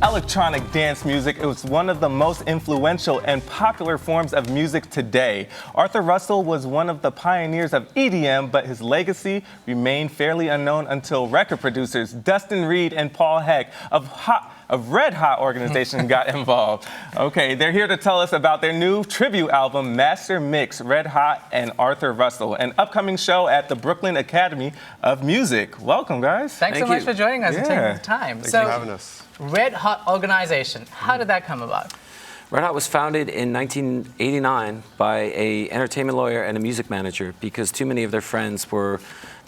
electronic dance music is one of the most influential and popular forms of music today. Arthur Russell was one of the pioneers of EDM, but his legacy remained fairly unknown until record producers Dustin Reid and Paul Heck of Red Hot organization got involved. Okay, they're here to tell us about their new tribute album, Master Mix, Red Hot and Arthur Russell, an upcoming show at the Brooklyn Academy of Music. Welcome, guys. Thanks so much for joining us and taking the time. Thanks for having us. Red Hot organization, how did that come about? Red Hot was founded in 1989 by an entertainment lawyer and a music manager because too many of their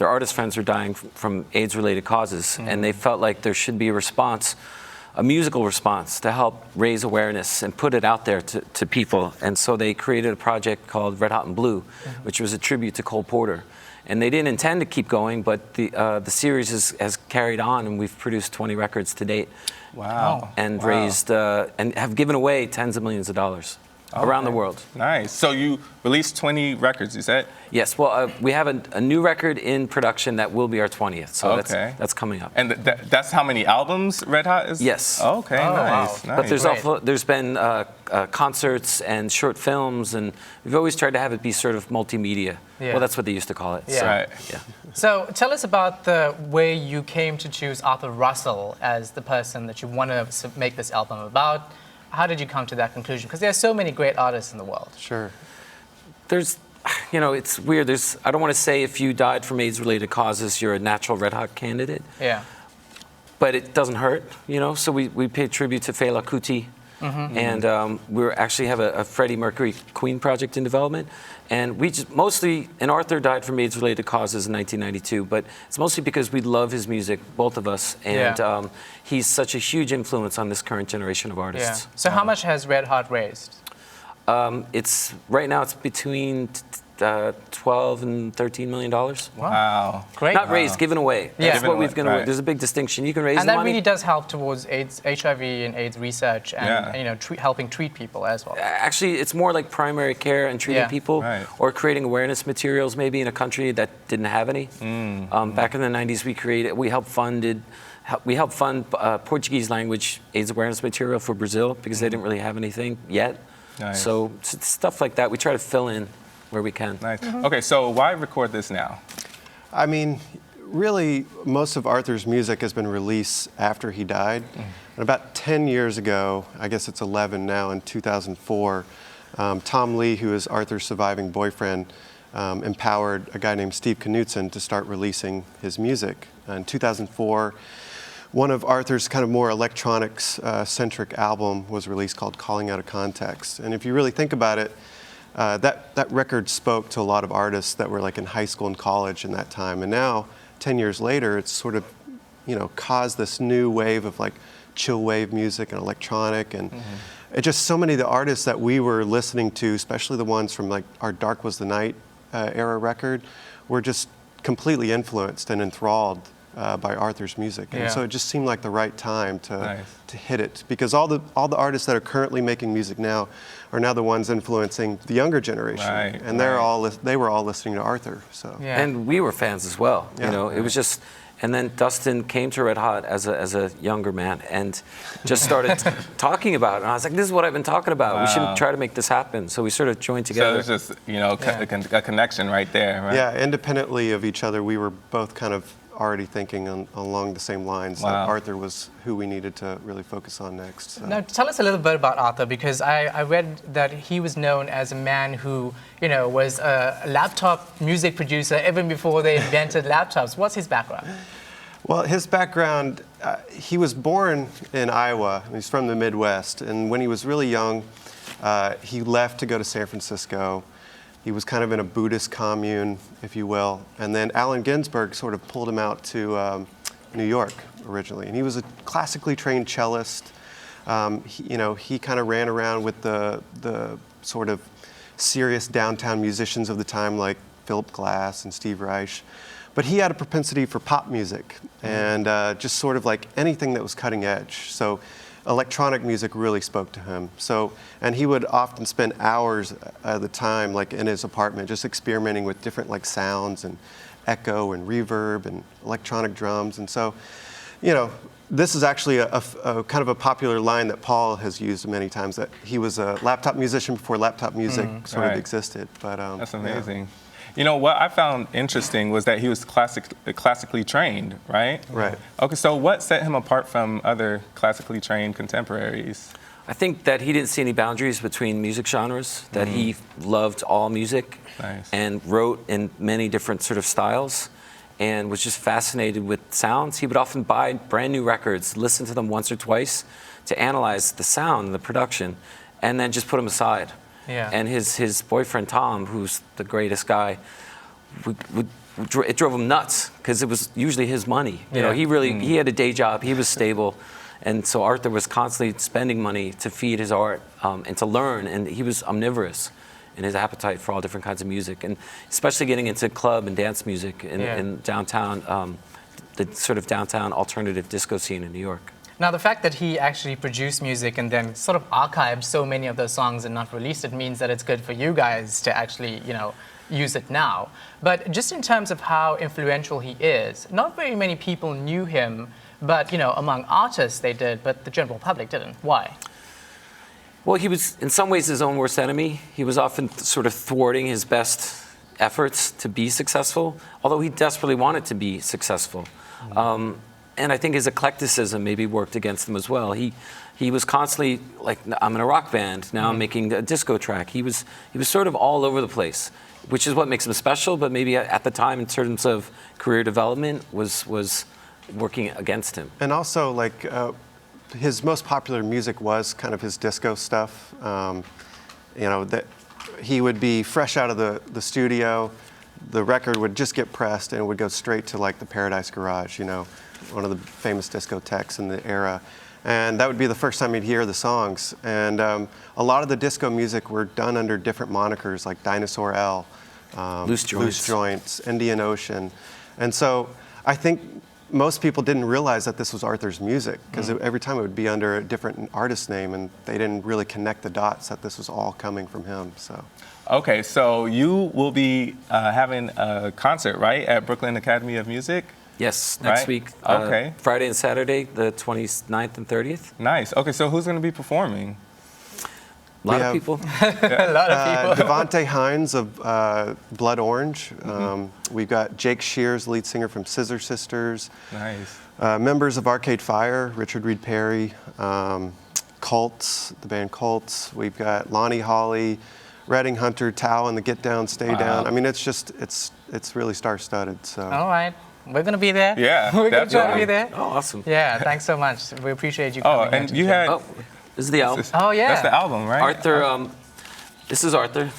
artist friends were dying from AIDS-related causes, and they felt like there should be a musical response to help raise awareness and put it out there to people. And so they created a project called Red Hot and Blue, which was a tribute to Cole Porter. And they didn't intend to keep going, but the series has carried on, and we've produced 20 records to date. Wow. And raised and have given away tens of millions of dollars around the world. Nice. So you released 20 records, you said? Yes. Well, we have a new record in production that will be our 20th. So that's coming up. And that's how many albums Red Hot is? Yes. Okay, nice. But there's been concerts and short films, and we've always tried to have it be sort of multimedia. Yeah. Well, that's what they used to call it. Yeah. So, right. Yeah. So tell us about the way you came to choose Arthur Russell as the person that you want to make this album about. How did you come to that conclusion? Because there are so many great artists in the world. Sure. It's weird. I don't want to say if you died from AIDS-related causes, you're a natural Red Hot candidate. Yeah. But it doesn't hurt, So we paid tribute to Fela Kuti. And we actually have a Freddie Mercury Queen project in development. And and Arthur died from AIDS-related causes in 1992, but it's mostly because we love his music, both of us, and he's such a huge influence on this current generation of artists. Yeah. So how much has Red Hot raised? Right now it's between 12 and $13 million. Wow. Great. Not raised, given away. Yeah. That's what we've given away. There's a big distinction. You can raise and the that money. really does help towards AIDS, HIV and AIDS research and helping treat people as well. Actually, it's more like primary care and treating people, or creating awareness materials maybe in a country that didn't have any. Back in the 90s, we helped fund Portuguese language AIDS awareness material for Brazil because they didn't really have anything yet. Nice. So stuff like that, we try to fill in where we can. Nice. Okay, so why record this now? I mean, really, most of Arthur's music has been released after he died. And about 10 years ago, I guess it's 11 now, in 2004, Tom Lee, who is Arthur's surviving boyfriend, empowered a guy named Steve Knutson to start releasing his music. In 2004, one of Arthur's kind of more electronics-centric album was released called Calling Out of Context. And if you really think about it, that record spoke to a lot of artists that were like in high school and college in that time. And now, 10 years later, it's sort of, caused this new wave of like chill wave music and electronic. And it just so many of the artists that we were listening to, especially the ones from like our Dark Was the Night era record, were just completely influenced and enthralled by Arthur's music. And so it just seemed like the right time to hit it, because all the artists that are currently making music now are now the ones influencing the younger generation, and they were all listening to Arthur. So and we were fans as well. It was just. And then Dustin came to Red Hot as a younger man and just started talking about it. And I was like, this is what I've been talking about. We should try to make this happen. So we sort of joined together. So it's just, a connection right there, right? Yeah, independently of each other, we were both kind of already thinking along the same lines that Arthur was who we needed to really focus on next. So. Now, tell us a little bit about Arthur, because I read that he was known as a man who, was a laptop music producer even before they invented laptops. What's his background? Well, his background, he was born in Iowa. He's from the Midwest. And when he was really young, he left to go to San Francisco. He was kind of in a Buddhist commune, if you will. And then Allen Ginsberg sort of pulled him out to New York originally. And he was a classically trained cellist. He kind of ran around with the sort of serious downtown musicians of the time, like Philip Glass and Steve Reich. But he had a propensity for pop music and just sort of like anything that was cutting edge. So electronic music really spoke to him. And he would often spend hours at the time, like in his apartment, just experimenting with different like sounds and echo and reverb and electronic drums. And so, this is actually a kind of a popular line that Paul has used many times, that he was a laptop musician before laptop music sort of Right. existed. But That's yeah. amazing. You know, what I found interesting was that he was classically trained, right? Right. Okay, so what set him apart from other classically trained contemporaries? I think that he didn't see any boundaries between music genres, that he loved all music Nice. and wrote in many different sort of styles and was just fascinated with sounds. He would often buy brand new records, listen to them once or twice to analyze the sound and the production, and then just put them aside. Yeah. And his boyfriend, Tom, who's the greatest guy, it drove him nuts because it was usually his money. You know, he had a day job, he was stable. And so Arthur was constantly spending money to feed his art and to learn. And he was omnivorous in his appetite for all different kinds of music. And especially getting into club and dance music in downtown, the sort of downtown alternative disco scene in New York. Now, the fact that he actually produced music and then sort of archived so many of those songs and not released it means that it's good for you guys to actually, you know, use it now. But just in terms of how influential he is, not very many people knew him, but, you know, among artists they did, but the general public didn't. Why? Well, he was in some ways his own worst enemy. He was often sort of thwarting his best efforts to be successful, although he desperately wanted to be successful. And I think his eclecticism maybe worked against him as well. He was constantly like, I'm in a rock band, now I'm making a disco track. He was sort of all over the place, which is what makes him special, but maybe at the time in terms of career development was working against him. And also, like, his most popular music was kind of his disco stuff. You know, that he would be fresh out of the studio, the record would just get pressed and it would go straight to like the Paradise Garage, you know, one of the famous discotheques in the era. And that would be the first time you'd hear the songs. And a lot of the disco music were done under different monikers, like Dinosaur L, Loose Joints, Indian Ocean. And so I think most people didn't realize that this was Arthur's music, because every time it would be under a different artist name, and they didn't really connect the dots that this was all coming from him. So. Okay, so you will be having a concert, right, at Brooklyn Academy of Music? Yes, next Right? week. Okay. Friday and Saturday, the 29th and 30th. Nice. Okay, so who's going to be performing? A lot We of have- people. A lot of people. Devontae Hines of Blood Orange. We've got Jake Shears, lead singer from Scissor Sisters. Nice. Members of Arcade Fire, Richard Reed Parry. Cults, the band Cults. We've got Lonnie Hawley, Redding Hunter, Tao and the Get Down, Stay Down. I mean, it's just, it's really star-studded. So. All right. We're going to be there. Yeah, We're going to try to definitely. be there. Oh, awesome. Yeah, thanks so much. We appreciate you Oh, coming. and you had... Oh, this is the album. Oh, yeah. That's the album, right? Arthur, this is Arthur.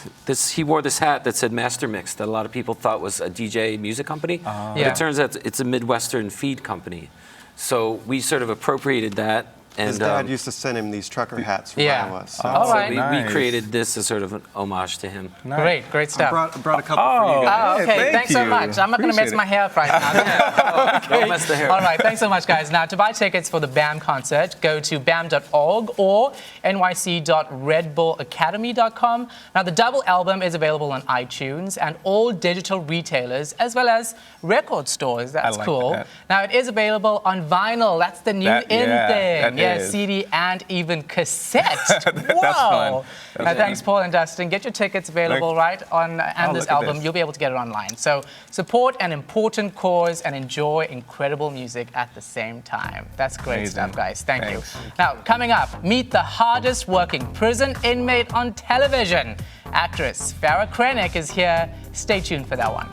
He wore this hat that said Master Mix that a lot of people thought was a DJ music company. But Yeah. it turns out it's a Midwestern feed company. So we sort of appropriated that. And, His dad used to send him these trucker hats from Yeah. Iowa. So. All so right. we Nice. created this as sort of an homage to him. Nice. Great I stuff. brought a couple for you guys. Oh, okay. Thank Thanks so you. much. I'm not going to mess Appreciate my hair up right now. Don't mess the hair All up. right. Thanks so much, guys. Now, to buy tickets for the BAM concert, go to bam.org or nyc.redbullacademy.com. Now, the double album is available on iTunes and all digital retailers, as well as record stores. That's like cool. that. Now, it is available on vinyl. That's the new That- in yeah, thing. that Yes, is. CD and even cassette. That's Wow. fun. That's Thanks, Paul and Dustin. Get your tickets available, right, on and this look at album. this. You'll be able to get it online. So support an important cause and enjoy incredible music at the same time. That's great Amazing. stuff, guys. Thank Thanks. you. Now, coming up, meet the hardest working prison inmate on television. Actress Farrah Krennic is here. Stay tuned for that one.